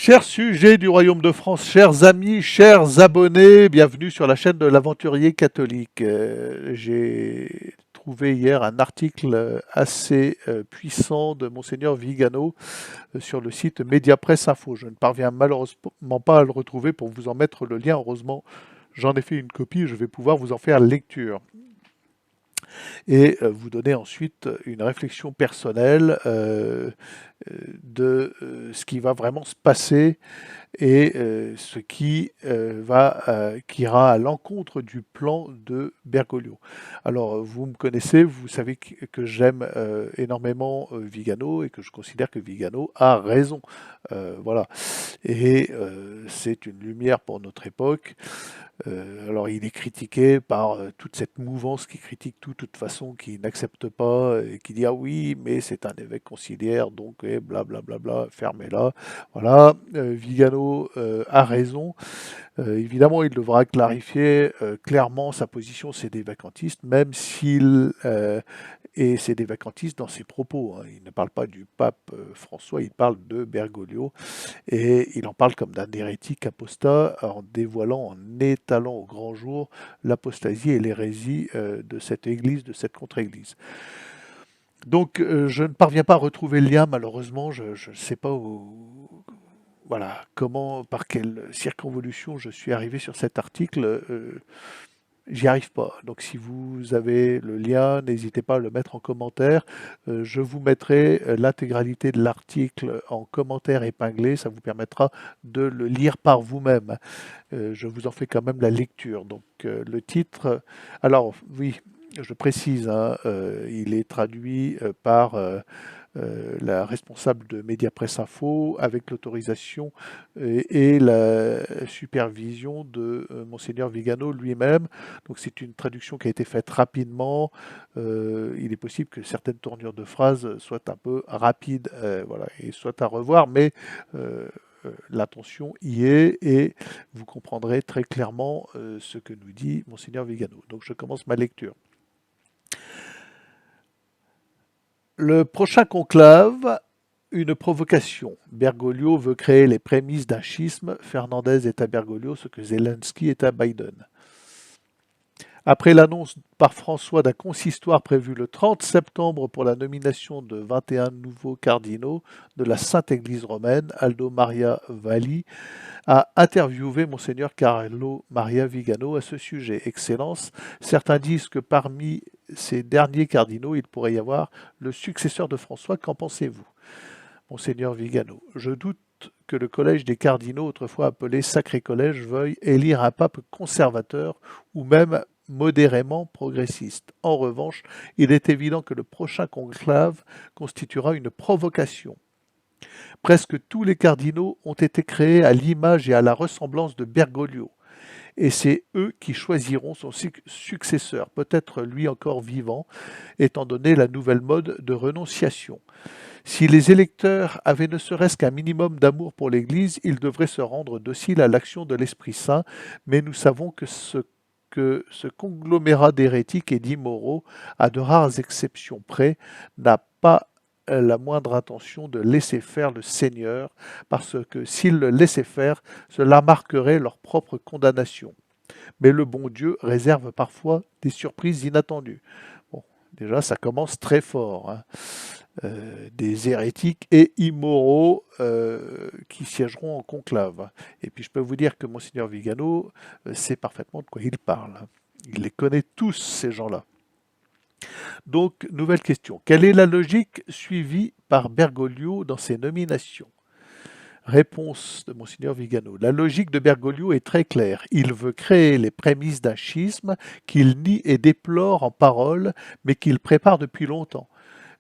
Chers sujets du Royaume de France, chers amis, chers abonnés, bienvenue sur la chaîne de l'Aventurier catholique. J'ai trouvé hier un article assez puissant de Monseigneur Vigano sur le site Mediapresse Info. Je ne parviens malheureusement pas à le retrouver pour vous en mettre le lien. Heureusement, j'en ai fait une copie et je vais pouvoir vous en faire lecture et vous donner ensuite une réflexion personnelle de ce qui va vraiment se passer et ce qui ira à l'encontre du plan de Bergoglio. Alors, vous me connaissez, vous savez que j'aime énormément Vigano et que je considère que Vigano a raison. Voilà. Et c'est une lumière pour notre époque. Alors il est critiqué par toute cette mouvance qui critique tout de toute façon, qui n'accepte pas, et qui dit ah oui, mais c'est un évêque conciliaire, donc blablabla, fermez-la. Voilà, Vigano a raison. Évidemment, il devra clarifier clairement sa position, c'est des vacantistes, même s'il et c'est des vacantistes dans ses propos. Hein. Il ne parle pas du pape François, il parle de Bergoglio. Et il en parle comme d'un hérétique apostat en dévoilant, en étalant au grand jour l'apostasie et l'hérésie de cette église, de cette contre-église. Donc je ne parviens pas à retrouver le lien, malheureusement, je ne sais pas voilà, comment, par quelle circonvolution je suis arrivé sur cet article. J'y arrive pas. Donc si vous avez le lien, n'hésitez pas à le mettre en commentaire. Je vous mettrai l'intégralité de l'article en commentaire épinglé. Ça vous permettra de le lire par vous-même. Je vous en fais quand même la lecture. Donc le titre... Alors oui, je précise, hein, il est traduit par... la responsable de Mediapresse Info, avec l'autorisation et la supervision de Monseigneur Vigano lui-même. Donc c'est une traduction qui a été faite rapidement. Il est possible que certaines tournures de phrases soient un peu rapides, voilà, et soient à revoir, mais l'attention y est et vous comprendrez très clairement ce que nous dit Monseigneur Vigano. Donc je commence ma lecture. Le prochain conclave, une provocation. Bergoglio veut créer les prémices d'un schisme. Fernandez est à Bergoglio ce que Zelensky est à Biden. Après l'annonce par François d'un consistoire prévu le 30 septembre pour la nomination de 21 nouveaux cardinaux de la Sainte Église romaine, Aldo Maria Valli a interviewé Monseigneur Carlo Maria Vigano à ce sujet. Excellence, certains disent que parmi ces derniers cardinaux, il pourrait y avoir le successeur de François. Qu'en pensez-vous, Monseigneur Vigano? Je doute que le collège des cardinaux, autrefois appelé Sacré Collège, veuille élire un pape conservateur ou même modérément progressiste. En revanche, il est évident que le prochain conclave constituera une provocation. Presque tous les cardinaux ont été créés à l'image et à la ressemblance de Bergoglio. Et c'est eux qui choisiront son successeur, peut-être lui encore vivant, étant donné la nouvelle mode de renonciation. Si les électeurs avaient ne serait-ce qu'un minimum d'amour pour l'Église, ils devraient se rendre dociles à l'action de l'Esprit Saint, mais nous savons que ce conglomérat d'hérétiques et d'immoraux, à de rares exceptions près, n'a pas la moindre intention de laisser faire le Seigneur, parce que s'ils le laissaient faire, cela marquerait leur propre condamnation. Mais le bon Dieu réserve parfois des surprises inattendues. Bon, déjà, ça commence très fort. Hein. Des hérétiques et immoraux qui siégeront en conclave. Et puis je peux vous dire que Monseigneur Vigano sait parfaitement de quoi il parle. Il les connaît tous, ces gens-là. Donc, nouvelle question. Quelle est la logique suivie par Bergoglio dans ses nominations? Réponse de Monseigneur Vigano. La logique de Bergoglio est très claire. Il veut créer les prémices d'un schisme qu'il nie et déplore en parole, mais qu'il prépare depuis longtemps.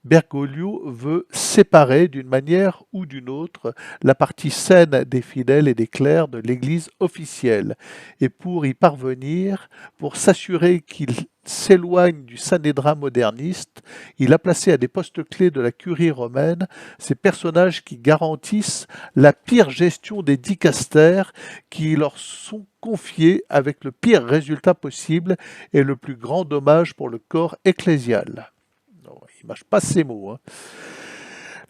Bergoglio veut séparer d'une manière ou d'une autre la partie saine des fidèles et des clercs de l'Église officielle. Et pour y parvenir, pour s'assurer qu'il s'éloigne du Sanhédrin moderniste, il a placé à des postes clés de la curie romaine ces personnages qui garantissent la pire gestion des dicastères qui leur sont confiés avec le pire résultat possible et le plus grand dommage pour le corps ecclésial. Il ne mâche pas ces mots. Hein.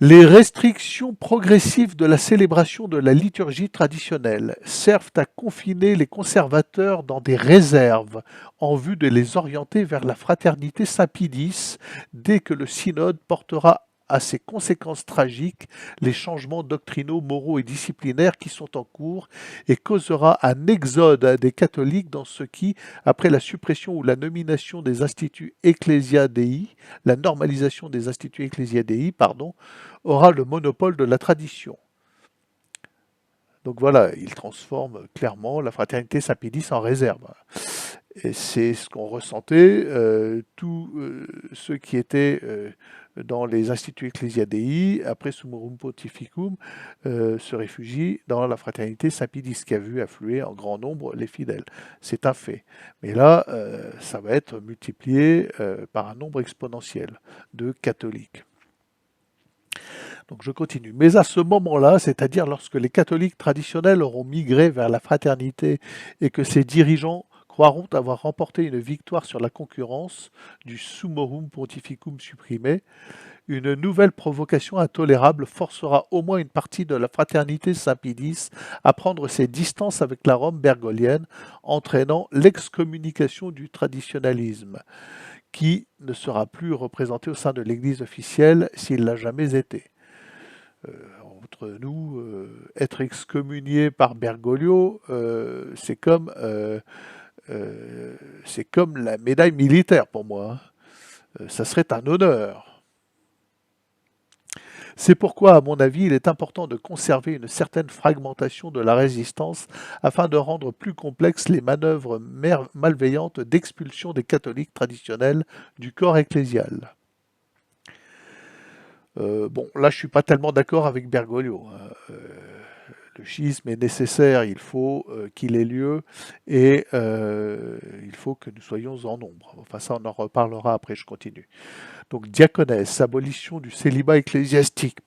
Les restrictions progressives de la célébration de la liturgie traditionnelle servent à confiner les conservateurs dans des réserves en vue de les orienter vers la fraternité Saint-Pie-X dès que le synode portera à ses conséquences tragiques les changements doctrinaux, moraux et disciplinaires qui sont en cours et causera un exode des catholiques dans ce qui, après la suppression ou la nomination des instituts Ecclesia Dei, la normalisation des instituts Ecclesia Dei, aura le monopole de la tradition. Donc voilà, il transforme clairement la fraternité Saint-Pédis en réserve. Et c'est ce qu'ont ressenté tous ceux qui étaient dans les instituts Ecclesia Dei, après Summorum Pontificum, se réfugient dans la fraternité Saint-Pédis, qui a vu affluer en grand nombre les fidèles. C'est un fait. Mais là, ça va être multiplié par un nombre exponentiel de catholiques. Donc je continue. Mais à ce moment-là, c'est-à-dire lorsque les catholiques traditionnels auront migré vers la fraternité et que ses dirigeants croiront avoir remporté une victoire sur la concurrence du Summorum Pontificum supprimé, une nouvelle provocation intolérable forcera au moins une partie de la fraternité Saint-Pédis à prendre ses distances avec la Rome bergolienne, entraînant l'excommunication du traditionnalisme, qui ne sera plus représenté au sein de l'Église officielle s'il l'a jamais été. Entre nous, être excommunié par Bergoglio, c'est comme la médaille militaire pour moi. Ça serait un honneur. C'est pourquoi, à mon avis, il est important de conserver une certaine fragmentation de la résistance afin de rendre plus complexes les manœuvres malveillantes d'expulsion des catholiques traditionnels du corps ecclésial. Bon, là, je ne suis pas tellement d'accord avec Bergoglio. Le schisme est nécessaire, il faut qu'il ait lieu et il faut que nous soyons en nombre. Enfin, ça, on en reparlera après, je continue. Donc, diaconesse, abolition du célibat ecclésiastique,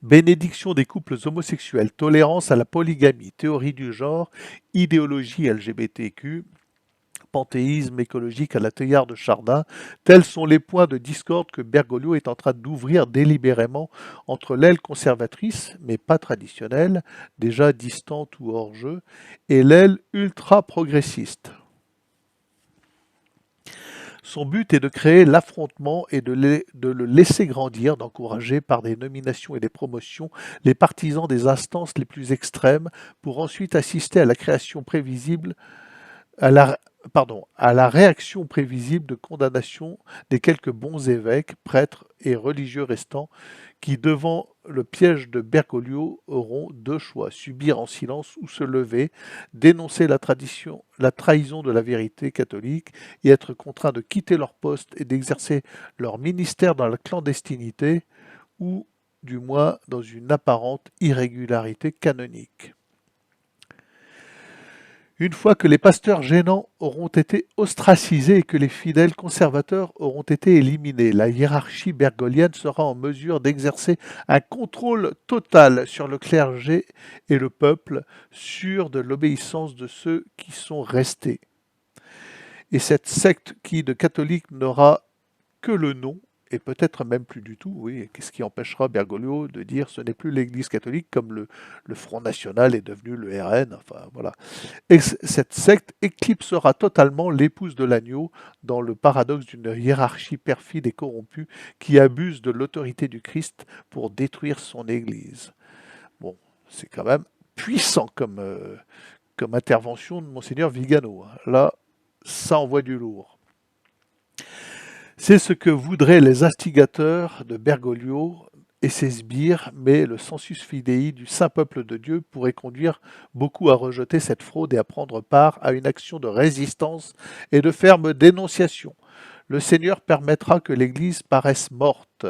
bénédiction des couples homosexuels, tolérance à la polygamie, théorie du genre, idéologie LGBTQ, panthéisme écologique à la théière de Chardin, tels sont les points de discorde que Bergoglio est en train d'ouvrir délibérément entre l'aile conservatrice, mais pas traditionnelle, déjà distante ou hors jeu, et l'aile ultra-progressiste. Son but est de créer l'affrontement et de le laisser grandir, d'encourager par des nominations et des promotions les partisans des instances les plus extrêmes pour ensuite assister à la création prévisible à la réaction prévisible de condamnation des quelques bons évêques, prêtres et religieux restants qui, devant le piège de Bergoglio, auront deux choix, subir en silence ou se lever, dénoncer la trahison de la vérité catholique et être contraints de quitter leur poste et d'exercer leur ministère dans la clandestinité ou du moins dans une apparente irrégularité canonique. Une fois que les pasteurs gênants auront été ostracisés et que les fidèles conservateurs auront été éliminés, la hiérarchie bergoglienne sera en mesure d'exercer un contrôle total sur le clergé et le peuple, sûr de l'obéissance de ceux qui sont restés. Et cette secte qui de catholique n'aura que le nom, et peut-être même plus du tout, oui, qu'est-ce qui empêchera Bergoglio de dire ce n'est plus l'Église catholique comme le Front National est devenu le RN, enfin voilà. Et cette secte éclipsera totalement l'épouse de l'agneau dans le paradoxe d'une hiérarchie perfide et corrompue qui abuse de l'autorité du Christ pour détruire son Église. Bon, c'est quand même puissant comme intervention de Monseigneur Vigano. Là, ça envoie du lourd. C'est ce que voudraient les instigateurs de Bergoglio et ses sbires, mais le sensus fidei du saint peuple de Dieu pourrait conduire beaucoup à rejeter cette fraude et à prendre part à une action de résistance et de ferme dénonciation. Le Seigneur permettra que l'Église paraisse morte,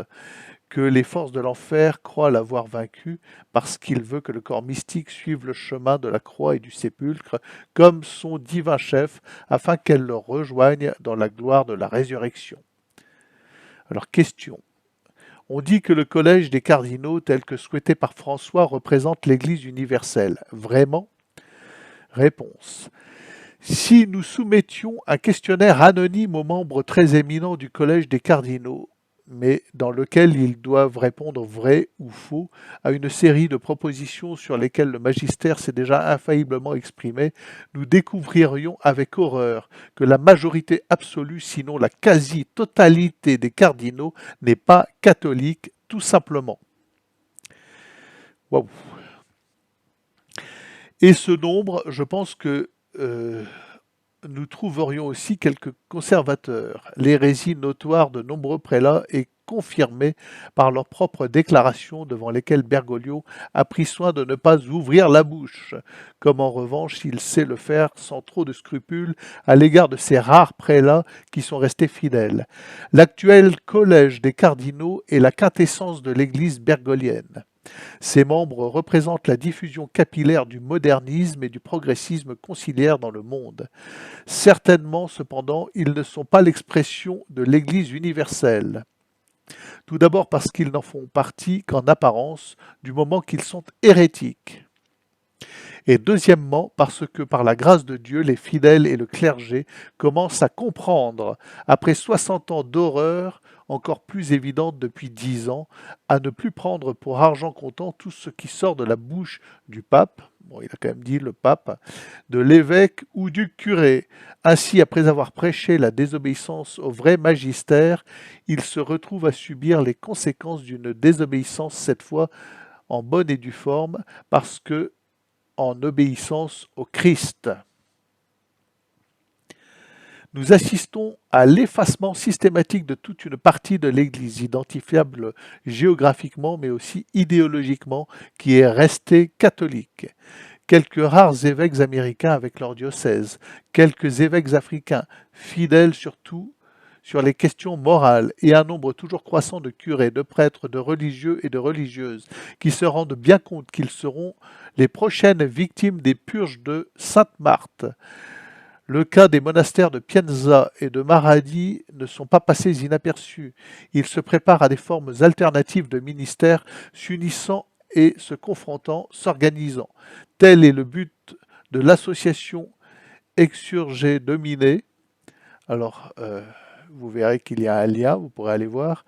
que les forces de l'enfer croient l'avoir vaincue, parce qu'il veut que le corps mystique suive le chemin de la croix et du sépulcre comme son divin chef, afin qu'elle le rejoigne dans la gloire de la résurrection. Alors, question. On dit que le collège des cardinaux, tel que souhaité par François, représente l'Église universelle. Vraiment? Réponse. Si nous soumettions un questionnaire anonyme aux membres très éminents du collège des cardinaux, mais dans lequel ils doivent répondre vrai ou faux à une série de propositions sur lesquelles le magistère s'est déjà infailliblement exprimé, nous découvririons avec horreur que la majorité absolue, sinon la quasi-totalité des cardinaux, n'est pas catholique, tout simplement. Waouh. Et ce nombre, je pense que nous trouverions aussi quelques conservateurs. L'hérésie notoire de nombreux prélats est confirmée par leurs propres déclarations devant lesquelles Bergoglio a pris soin de ne pas ouvrir la bouche, comme en revanche il sait le faire sans trop de scrupules à l'égard de ces rares prélats qui sont restés fidèles. L'actuel collège des cardinaux est la quintessence de l'Église bergoglienne. Ses membres représentent la diffusion capillaire du modernisme et du progressisme conciliaire dans le monde. Certainement, cependant, ils ne sont pas l'expression de l'Église universelle. Tout d'abord parce qu'ils n'en font partie qu'en apparence, du moment qu'ils sont hérétiques. Et deuxièmement, parce que par la grâce de Dieu, les fidèles et le clergé commencent à comprendre, après 60 ans d'horreur, encore plus évidente depuis 10 ans, à ne plus prendre pour argent comptant tout ce qui sort de la bouche du pape, bon, il a quand même dit le pape, de l'évêque ou du curé. Ainsi, après avoir prêché la désobéissance au vrai magistère, il se retrouve à subir les conséquences d'une désobéissance cette fois en bonne et due forme, parce que en obéissance au Christ. Nous assistons à l'effacement systématique de toute une partie de l'Église, identifiable géographiquement mais aussi idéologiquement, qui est restée catholique. Quelques rares évêques américains avec leur diocèse, quelques évêques africains, fidèles surtout sur les questions morales, et un nombre toujours croissant de curés, de prêtres, de religieux et de religieuses, qui se rendent bien compte qu'ils seront les prochaines victimes des purges de Sainte-Marthe. Le cas des monastères de Pienza et de Maradi ne sont pas passés inaperçus. Ils se préparent à des formes alternatives de ministères s'unissant et se confrontant, s'organisant. Tel est le but de l'association Exsurgé Dominé. Alors, vous verrez qu'il y a un lien, vous pourrez aller voir,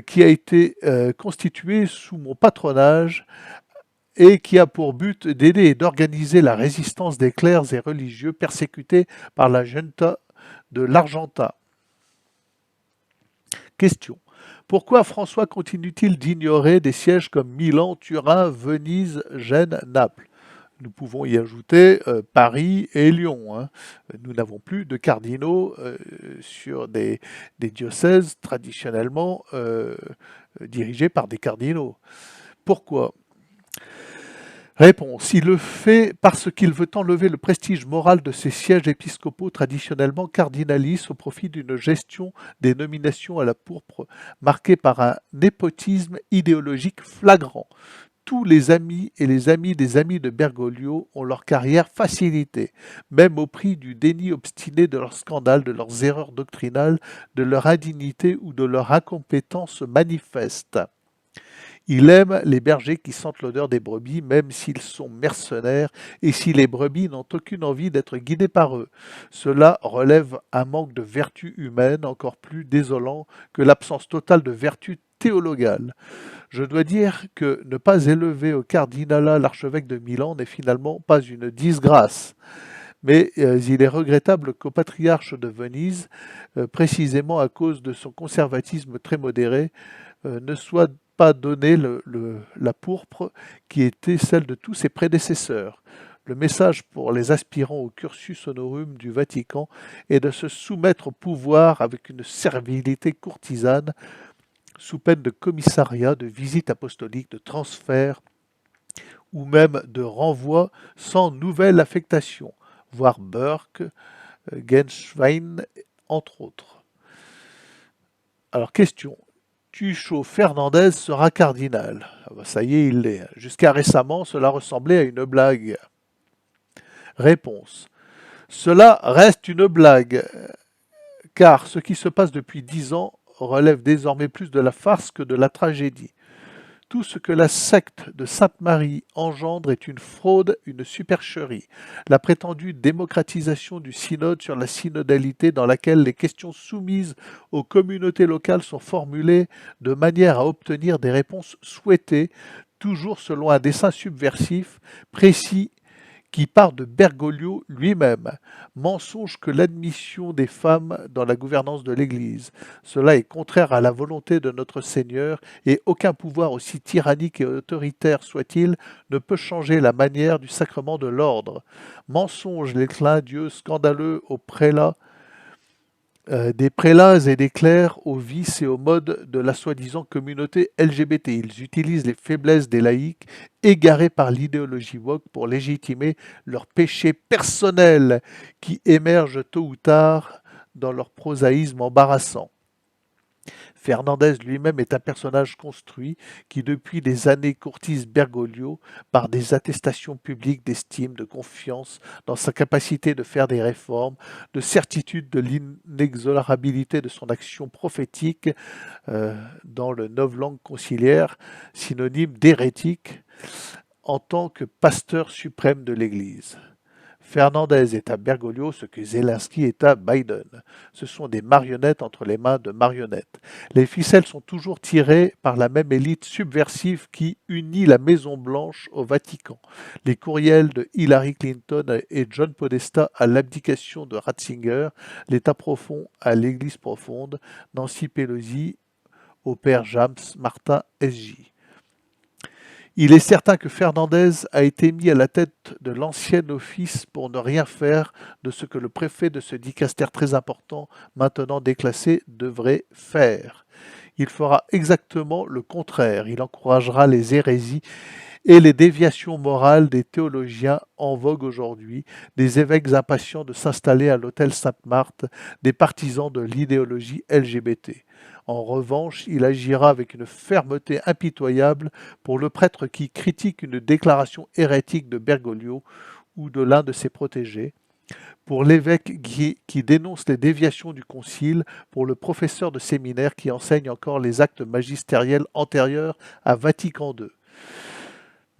qui a été constitué sous mon patronage et qui a pour but d'aider et d'organiser la résistance des clercs et religieux persécutés par la junta de l'Argentin. Question. Pourquoi François continue-t-il d'ignorer des sièges comme Milan, Turin, Venise, Gênes, Naples? Nous pouvons y ajouter Paris et Lyon. Hein. Nous n'avons plus de cardinaux sur des diocèses traditionnellement dirigés par des cardinaux. Pourquoi? Réponse. Il le fait parce qu'il veut enlever le prestige moral de ces sièges épiscopaux traditionnellement cardinalistes au profit d'une gestion des nominations à la pourpre marquée par un népotisme idéologique flagrant. Tous les amis et les amis des amis de Bergoglio ont leur carrière facilitée, même au prix du déni obstiné de leurs scandales, de leurs erreurs doctrinales, de leur indignité ou de leur incompétence manifeste. Il aime les bergers qui sentent l'odeur des brebis, même s'ils sont mercenaires et si les brebis n'ont aucune envie d'être guidées par eux. Cela relève un manque de vertu humaine encore plus désolant que l'absence totale de vertu théologale. Je dois dire que ne pas élever au cardinalat l'archevêque de Milan n'est finalement pas une disgrâce. Mais il est regrettable qu'au patriarche de Venise, précisément à cause de son conservatisme très modéré, ne soit pas donné la pourpre qui était celle de tous ses prédécesseurs. Le message pour les aspirants au cursus honorum du Vatican est de se soumettre au pouvoir avec une servilité courtisane, sous peine de commissariat, de visite apostolique, de transfert ou même de renvoi sans nouvelle affectation, voire Burke, Genswein, entre autres. Alors, question. Tucho Fernandez sera cardinal. Ah bah ça y est, il l'est. Jusqu'à récemment, cela ressemblait à une blague. Réponse. Cela reste une blague, car ce qui se passe depuis 10 ans relève désormais plus de la farce que de la tragédie. Tout ce que la secte de Sainte-Marie engendre est une fraude, une supercherie. La prétendue démocratisation du synode sur la synodalité dans laquelle les questions soumises aux communautés locales sont formulées de manière à obtenir des réponses souhaitées, toujours selon un dessein subversif, précis, qui part de Bergoglio lui-même. Mensonge que l'admission des femmes dans la gouvernance de l'Église. Cela est contraire à la volonté de notre Seigneur, et aucun pouvoir, aussi tyrannique et autoritaire soit-il, ne peut changer la manière du sacrement de l'ordre. Mensonge, les clins d'yeux scandaleux aux prélats, des prélats et des clercs aux vices et aux modes de la soi-disant communauté LGBT. Ils utilisent les faiblesses des laïcs, égarés par l'idéologie woke, pour légitimer leurs péchés personnels qui émergent tôt ou tard dans leur prosaïsme embarrassant. Fernandez lui-même est un personnage construit qui depuis des années courtise Bergoglio par des attestations publiques d'estime, de confiance dans sa capacité de faire des réformes, de certitude de l'inexorabilité de son action prophétique dans le novlangue conciliaire, synonyme d'hérétique, en tant que pasteur suprême de l'Église. Fernandez est à Bergoglio ce que Zelensky est à Biden. Ce sont des marionnettes entre les mains de marionnettes. Les ficelles sont toujours tirées par la même élite subversive qui unit la Maison-Blanche au Vatican. Les courriels de Hillary Clinton et John Podesta à l'abdication de Ratzinger, l'État profond à l'Église profonde, Nancy Pelosi au père James Martin S.J. Il est certain que Fernandez a été mis à la tête de l'ancien office pour ne rien faire de ce que le préfet de ce dicaster très important, maintenant déclassé, devrait faire. Il fera exactement le contraire. Il encouragera les hérésies et les déviations morales des théologiens en vogue aujourd'hui, des évêques impatients de s'installer à l'hôtel Sainte-Marthe, des partisans de l'idéologie LGBT. En revanche, il agira avec une fermeté impitoyable pour le prêtre qui critique une déclaration hérétique de Bergoglio ou de l'un de ses protégés, pour l'évêque qui dénonce les déviations du concile, pour le professeur de séminaire qui enseigne encore les actes magistériels antérieurs à Vatican II.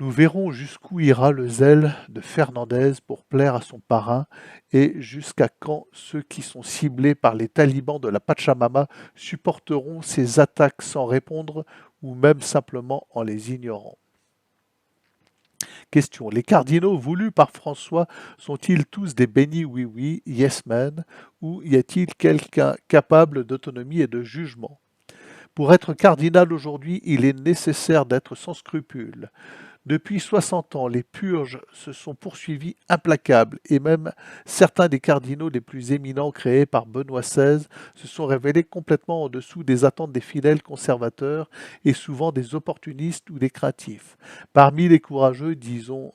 Nous verrons jusqu'où ira le zèle de Fernandez pour plaire à son parrain et jusqu'à quand ceux qui sont ciblés par les talibans de la Pachamama supporteront ces attaques sans répondre ou même simplement en les ignorant. Question. Les cardinaux voulus par François sont-ils tous des bénis oui-oui, yes men, ou y a-t-il quelqu'un capable d'autonomie et de jugement? Pour être cardinal aujourd'hui, il est nécessaire d'être sans scrupules. Depuis 60 ans, les purges se sont poursuivies implacables et même certains des cardinaux les plus éminents créés par Benoît XVI se sont révélés complètement en dessous des attentes des fidèles conservateurs et souvent des opportunistes ou des craintifs. Parmi les courageux, disons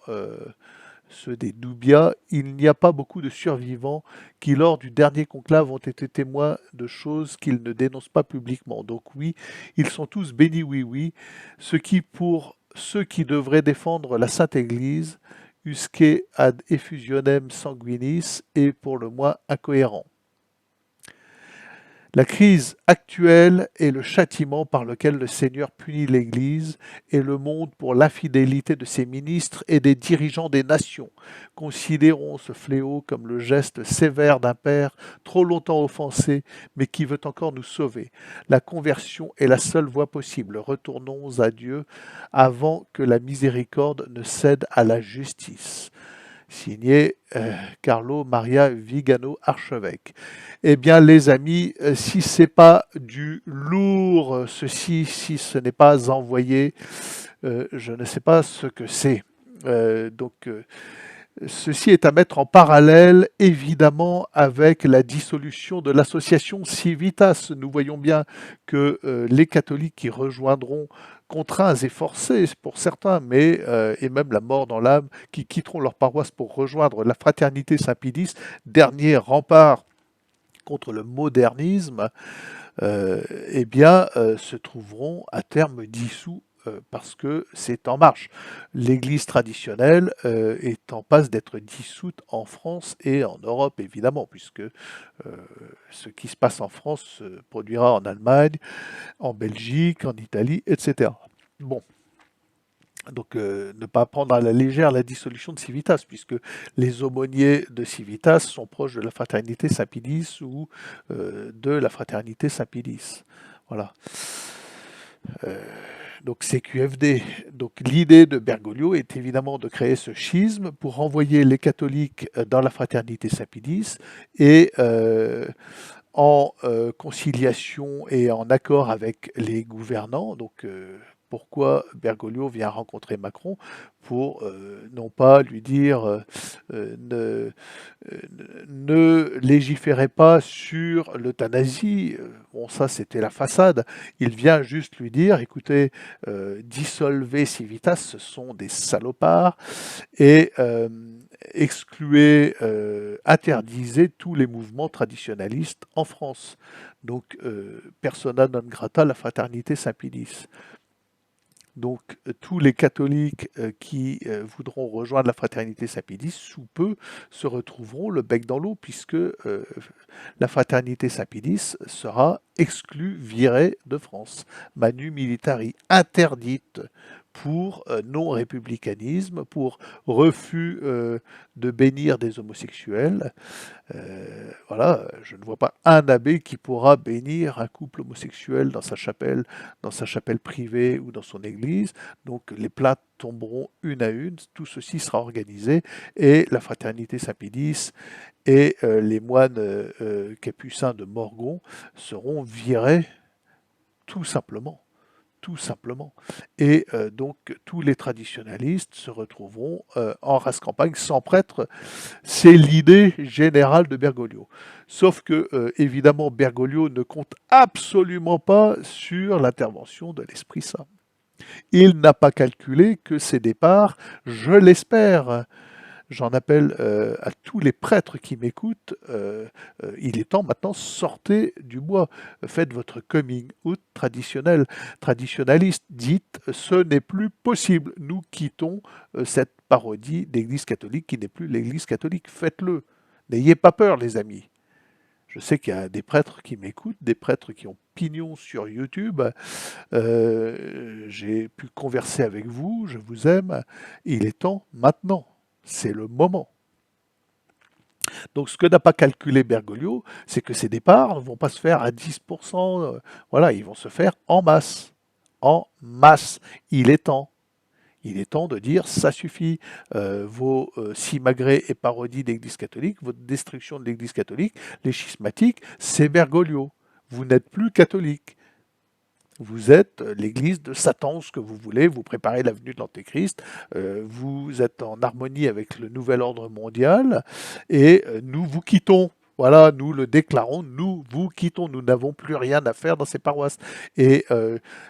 ceux des Doubias, il n'y a pas beaucoup de survivants qui, lors du dernier conclave, ont été témoins de choses qu'ils ne dénoncent pas publiquement. Donc oui, ils sont tous bénis oui-oui, ce qui, pour ceux qui devraient défendre la Sainte Église, usque ad effusionem sanguinis, est pour le moins incohérent. La crise actuelle est le châtiment par lequel le Seigneur punit l'Église et le monde pour l'infidélité de ses ministres et des dirigeants des nations. Considérons ce fléau comme le geste sévère d'un Père trop longtemps offensé, mais qui veut encore nous sauver. La conversion est la seule voie possible. Retournons à Dieu avant que la miséricorde ne cède à la justice. Signé Carlo Maria Vigano, archevêque. Eh bien, les amis, si c'est pas du lourd, ceci, si ce n'est pas envoyé, je ne sais pas ce que c'est. Ceci est à mettre en parallèle, évidemment, avec la dissolution de l'association Civitas. Nous voyons bien que les catholiques qui rejoindront, contraints et forcés pour certains, mais et même la mort dans l'âme, qui quitteront leur paroisse pour rejoindre la fraternité Saint-Pédis, dernier rempart contre le modernisme, se trouveront à terme dissous parce que c'est en marche. L'Église traditionnelle est en passe d'être dissoute en France et en Europe, évidemment, puisque ce qui se passe en France se produira en Allemagne, en Belgique, en Italie, etc. Bon. Donc, ne pas prendre à la légère la dissolution de Civitas, puisque les aumôniers de Civitas sont proches de la fraternité Saint-Pidis ou de la fraternité Saint-Pidis. Voilà. Euh, donc CQFD. Donc l'idée de Bergoglio est évidemment de créer ce schisme pour renvoyer les catholiques dans la fraternité Saint-Pidis et en conciliation et en accord avec les gouvernants. Donc, pourquoi Bergoglio vient rencontrer Macron pour non pas lui dire ne, ne légiférez pas sur l'euthanasie. Bon, ça c'était la façade. Il vient juste lui dire, écoutez, dissolvez Civitas, ce sont des salopards, et excluez, interdisez tous les mouvements traditionalistes en France. Donc, persona non grata, la fraternité Saint-Pidis. Donc, tous les catholiques qui voudront rejoindre la fraternité Saint-Pidis, sous peu, se retrouveront le bec dans l'eau, puisque la fraternité Saint-Pidis sera exclue, virée de France. Manu militari, interdite pour non-républicanisme, pour refus de bénir des homosexuels. Voilà, je ne vois pas un abbé qui pourra bénir un couple homosexuel dans sa chapelle privée ou dans son église. Donc les plaintes tomberont une à une, tout ceci sera organisé et la fraternité Saint-Pédis et les moines capucins de Morgon seront virés tout simplement. Tout simplement. Et donc tous les traditionalistes se retrouveront en race campagne sans prêtre. C'est l'idée générale de Bergoglio. Sauf que, évidemment, Bergoglio ne compte absolument pas sur l'intervention de l'Esprit Saint. Il n'a pas calculé que ces départs, je l'espère, j'en appelle à tous les prêtres qui m'écoutent, il est temps maintenant, sortez du bois, faites votre coming out traditionnel, traditionnaliste, dites ce n'est plus possible, nous quittons cette parodie d'Église catholique qui n'est plus l'Église catholique, faites-le, n'ayez pas peur les amis. Je sais qu'il y a des prêtres qui m'écoutent, des prêtres qui ont pignon sur YouTube. J'ai pu converser avec vous, je vous aime. Il est temps maintenant. C'est le moment. Donc, ce que n'a pas calculé Bergoglio, c'est que ces départs ne vont pas se faire à 10%. Voilà, ils vont se faire en masse. En masse. Il est temps. Il est temps de dire ça suffit. Vos simagrées et parodies d'Église catholique, votre destruction de l'Église catholique, les schismatiques, c'est Bergoglio. Vous n'êtes plus catholique. Vous êtes l'église de Satan, ce que vous voulez, vous préparez la venue de l'Antéchrist, vous êtes en harmonie avec le nouvel ordre mondial, et nous vous quittons. Voilà, nous le déclarons, nous vous quittons, nous n'avons plus rien à faire dans ces paroisses. Et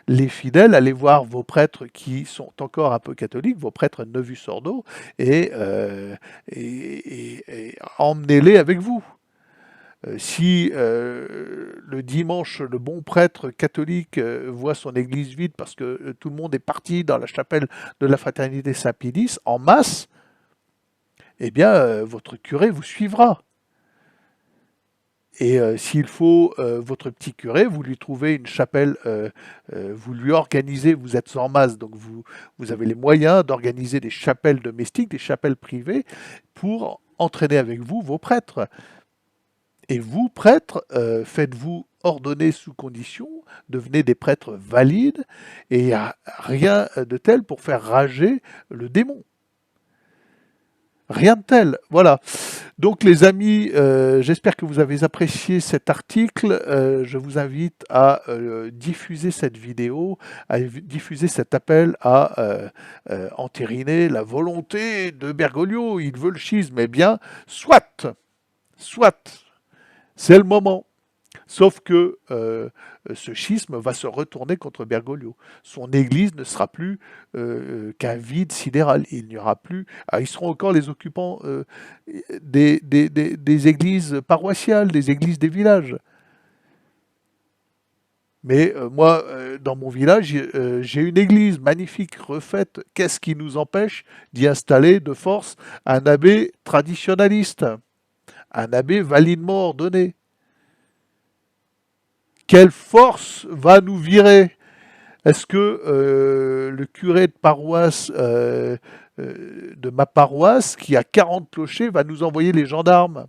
les fidèles, allez voir vos prêtres qui sont encore un peu catholiques, vos prêtres Novus Ordo, et emmenez-les avec vous. Si le dimanche, le bon prêtre catholique voit son église vide parce que tout le monde est parti dans la chapelle de la fraternité Saint-Pédis en masse, eh bien, votre curé vous suivra. Et s'il faut votre petit curé, vous lui trouvez une chapelle, vous lui organisez, vous êtes en masse, donc vous avez les moyens d'organiser des chapelles domestiques, des chapelles privées, pour entraîner avec vous vos prêtres. Et vous, prêtres, faites-vous ordonner sous condition, devenez des prêtres valides, et il n'y a rien de tel pour faire rager le démon. Rien de tel, voilà. Donc les amis, j'espère que vous avez apprécié cet article. Je vous invite à diffuser cette vidéo, à diffuser cet appel à entériner la volonté de Bergoglio. Il veut le schisme, eh bien, soit. C'est le moment. Sauf que ce schisme va se retourner contre Bergoglio. Son église ne sera plus qu'un vide sidéral. Il n'y aura plus. Ah, ils seront encore les occupants des églises paroissiales, des églises des villages. Mais moi, dans mon village, j'ai une église magnifique, refaite. Qu'est-ce qui nous empêche d'y installer de force un abbé traditionnaliste, un abbé validement ordonné? Quelle force va nous virer? Est-ce que le curé de paroisse de ma paroisse, qui a 40 clochers, va nous envoyer les gendarmes?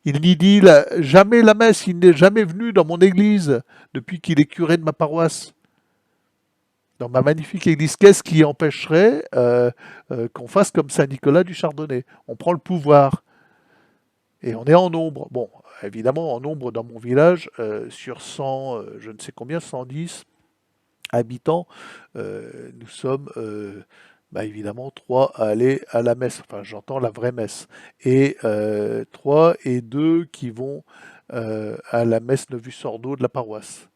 Il n'y dit jamais la messe, il n'est jamais venu dans mon église depuis qu'il est curé de ma paroisse. Dans ma magnifique église, qu'est-ce qui empêcherait qu'on fasse comme Saint-Nicolas du Chardonnay? On prend le pouvoir et on est en nombre. Bon, évidemment, en nombre dans mon village, sur 100, je ne sais combien, 110 habitants, nous sommes bah, évidemment 3 à aller à la messe, enfin j'entends la vraie messe, et 3 et 2 qui vont à la messe Novus-Ordo de la paroisse.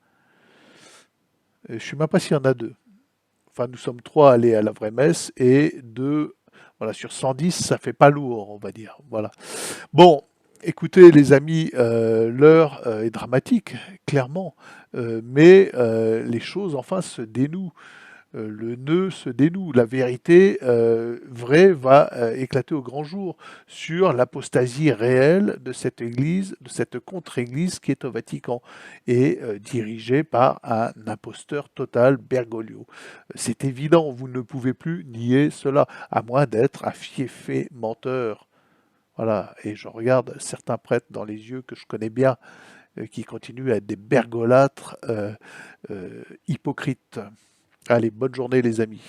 Je ne sais même pas s'il y en a deux. Enfin, nous sommes 3 à aller à la vraie messe et 2, voilà, sur 110, ça fait pas lourd, on va dire. Voilà. Bon, écoutez les amis, l'heure est dramatique, clairement, mais les choses enfin se dénouent. Le nœud se dénoue. La vérité vraie va éclater au grand jour sur l'apostasie réelle de cette église, de cette contre-église qui est au Vatican et dirigée par un imposteur total, Bergoglio. C'est évident, vous ne pouvez plus nier cela, à moins d'être un fieffé menteur. Voilà, et je regarde certains prêtres dans les yeux que je connais bien, qui continuent à être des bergolâtres hypocrites. Allez, bonne journée les amis.